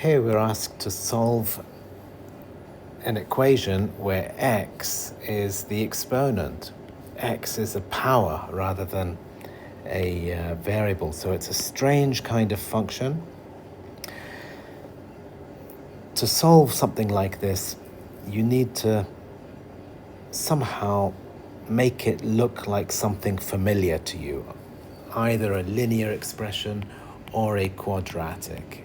Here we're asked to solve an equation where x is the exponent. X is a power rather than a variable, so it's a strange kind of function. To solve something like this, you need to somehow make it look like something familiar to you, either a linear expression or a quadratic.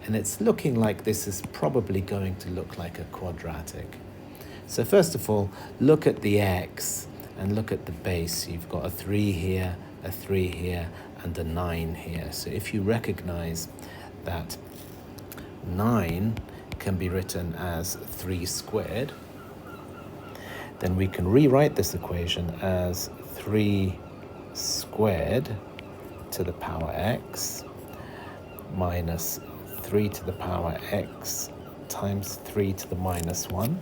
And it's looking like this is probably going to look like a quadratic. So first of all, look at the x and look at the base. You've got a 3 here, a 3 here, and a 9 here. So if you recognize that 9 can be written as 3 squared, then we can rewrite this equation as 3 squared to the power x minus 3 to the power x times 3 to the minus 1,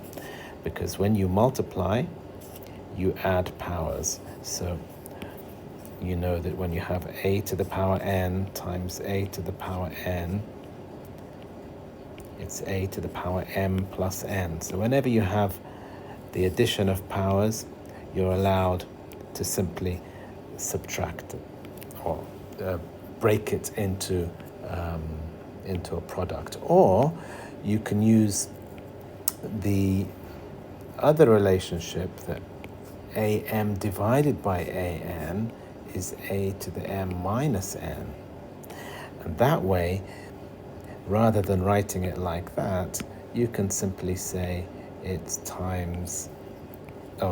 because when you multiply, you add powers. So you know that when you have a to the power n times a to the power n, it's a to the power m plus n. So whenever you have the addition of powers, you're allowed to simply subtract it or break it into a product. Or you can use the other relationship that am divided by an is a to the m minus n. And that way, rather than writing it like that, you can simply say it's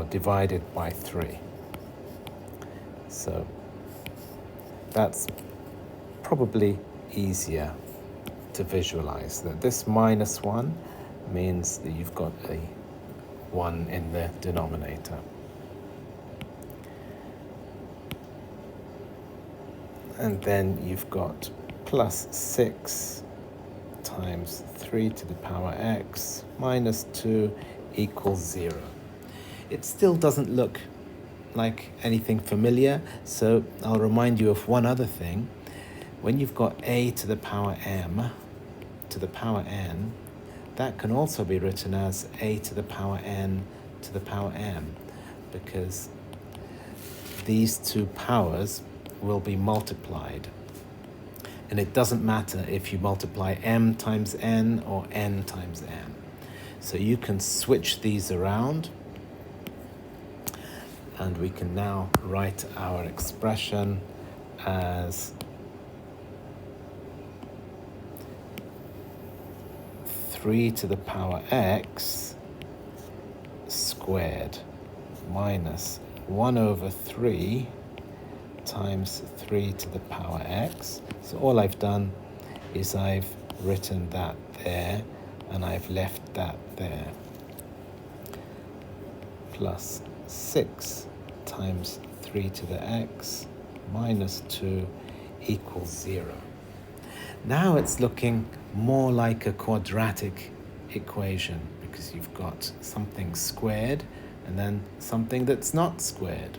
divided by 3. So that's probably easier to visualize, that this minus 1 means that you've got a 1 in the denominator. And then you've got plus 6 times 3 to the power x minus 2 equals 0. It still doesn't look like anything familiar, so I'll remind you of one other thing. When you've got a to the power m to the power n, that can also be written as a to the power n to the power m, because these two powers will be multiplied. And it doesn't matter if you multiply m times n or n times m. So you can switch these around, and we can now write our expression as 3 to the power x squared minus 1 over 3 times 3 to the power x. So all I've done is I've written that there and I've left that there, plus 6 times 3 to the x minus 2 equals 0. Now it's looking more like a quadratic equation, because you've got something squared and then something that's not squared.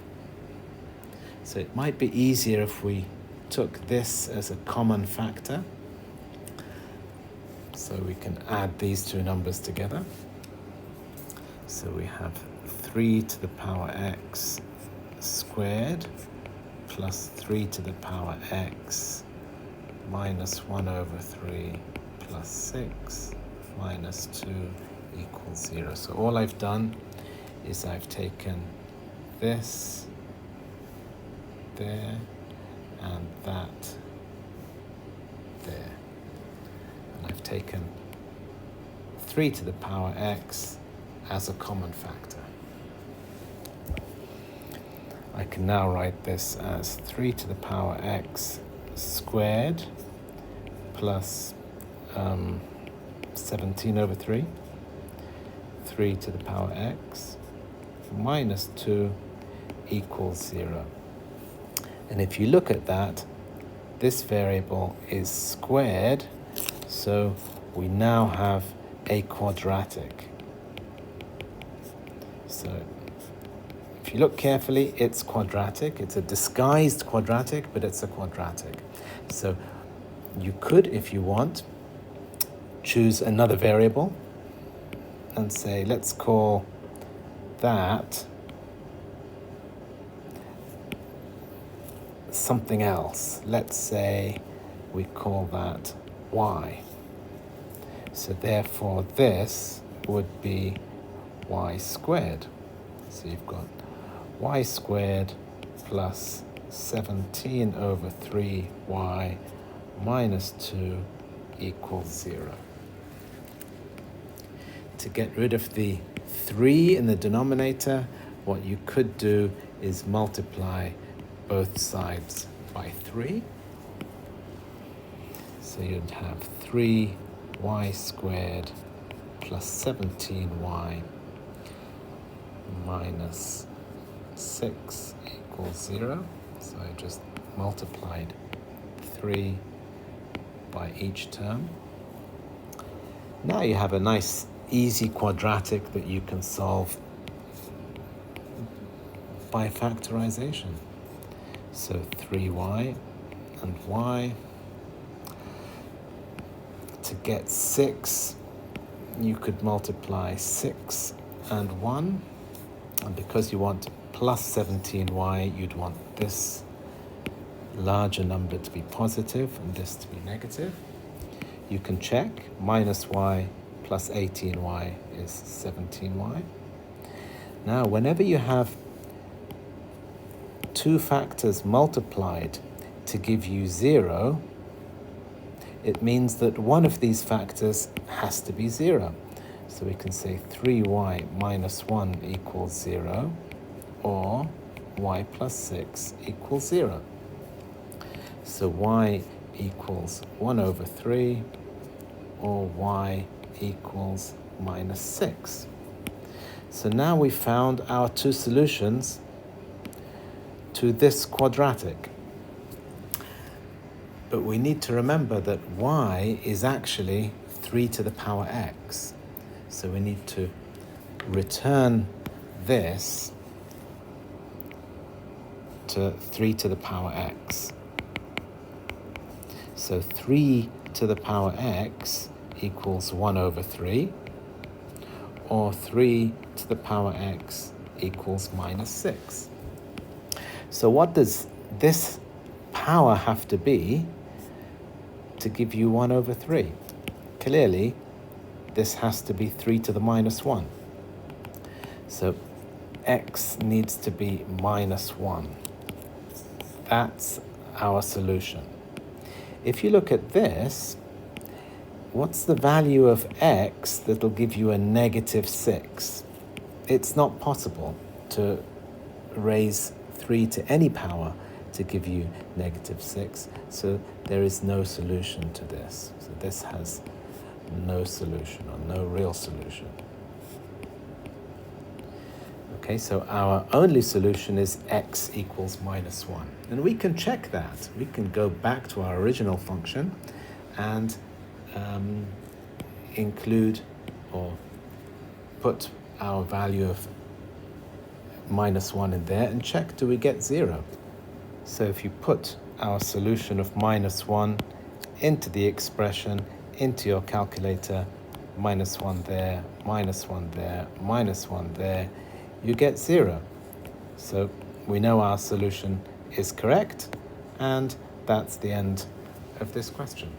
So it might be easier if we took this as a common factor. So we can add these two numbers together. So we have 3 to the power x squared plus 3 to the power x minus 1 over 3 plus 6 minus 2 equals 0. So all I've done is I've taken this there and that there. And I've taken 3 to the power x as a common factor. I can now write this as 3 to the power x squared plus 17 over 3, 3 to the power x minus 2 equals 0. And if you look at that, this variable is squared, so we now have a quadratic. So if you look carefully, it's quadratic. It's a disguised quadratic, but it's a quadratic. So you could, if you want, choose another variable and say, let's call that something else. Let's say we call that y. So therefore this would be y squared. So you've got y squared plus 17 over 3y minus 2 equals 0. To get rid of the 3 in the denominator, what you could do is multiply both sides by 3. So you'd have 3y squared plus 17y minus 6 equals 0. So I just multiplied 3 by each term. Now you have a nice easy quadratic that you can solve by factorization. So 3y and y. To get 6, you could multiply 6 and 1. And because you want plus 17y, you'd want this larger number to be positive and this to be negative. You can check. Minus y plus 18y is 17y. Now, whenever you have two factors multiplied to give you 0, it means that one of these factors has to be 0. So we can say 3y minus 1 equals 0, or y plus 6 equals 0. So y equals 1 over 3, or y equals minus 6. So now we found our two solutions to this quadratic. But we need to remember that y is actually 3 to the power x. So we need to return this to 3 to the power x. So 3 to the power x equals 1 over 3, or 3 to the power x equals minus 6. So what does this power have to be to give you 1 over 3? Clearly, this has to be 3 to the minus 1. So x needs to be minus 1. That's our solution. If you look at this, what's the value of x that'll give you a negative 6? It's not possible to raise 3 to any power to give you negative 6, so there is no solution to this. So this has no solution, or no real solution. Okay, so our only solution is x equals minus 1. And we can check that. We can go back to our original function and include or put our value of minus 1 in there and check, do we get 0? So if you put our solution of minus 1 into the expression, into your calculator, minus 1 there, minus 1 there, minus 1 there, you get 0. So we know our solution is correct, and that's the end of this question.